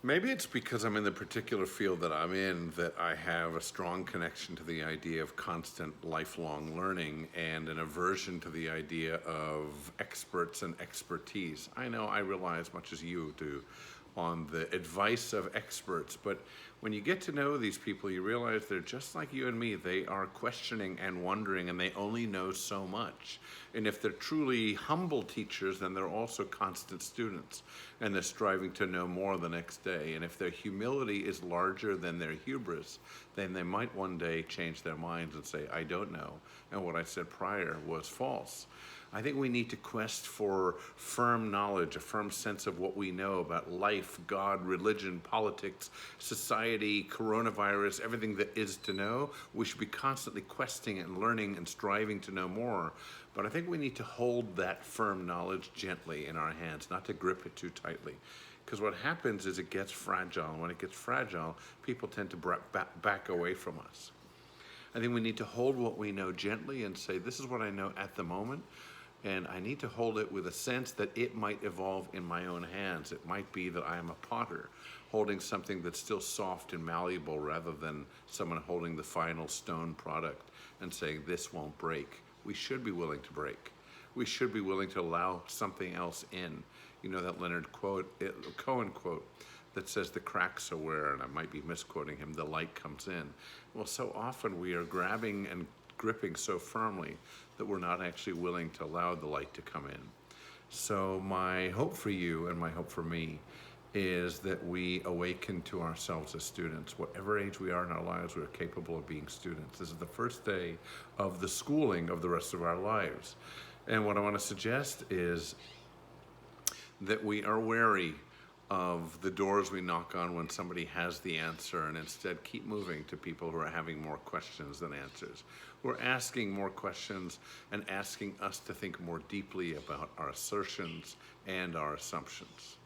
Maybe it's because I'm in the particular field that I'm in that I have a strong connection to the idea of constant lifelong learning and an aversion to the idea of experts and expertise. I know I rely as much as you do on the advice of experts, but when you get to know these people, you realize they're just like you and me. They are questioning and wondering, and they only know so much. And if they're truly humble teachers, then they're also constant students, and they're striving to know more the next day. And if their humility is larger than their hubris, then they might one day change their minds and say, I don't know, and what I said prior was false. I think we need to quest for firm knowledge, a firm sense of what we know about life, God, religion, politics, society, coronavirus, everything that is to know. We should be constantly questing and learning and striving to know more. But I think we need to hold that firm knowledge gently in our hands, not to grip it too tightly. Because what happens is it gets fragile, and when it gets fragile, people tend to back away from us. I think we need to hold what we know gently and say, this is what I know at the moment, and I need to hold it with a sense that it might evolve in my own hands. It might be that I am a potter holding something that's still soft and malleable rather than someone holding the final stone product and saying, this won't break. We should be willing to break. We should be willing to allow something else in. You know that Leonard Cohen quote that says the cracks are where, and I might be misquoting him, the light comes in. Well, so often we are grabbing and gripping so firmly that we're not actually willing to allow the light to come in. So my hope for you and my hope for me is that we awaken to ourselves as students. Whatever age we are in our lives, we're capable of being students. This is the first day of the schooling of the rest of our lives. And what I want to suggest is that we are wary of the doors we knock on when somebody has the answer, and instead keep moving to people who are having more questions than answers. We're asking more questions and asking us to think more deeply about our assertions and our assumptions.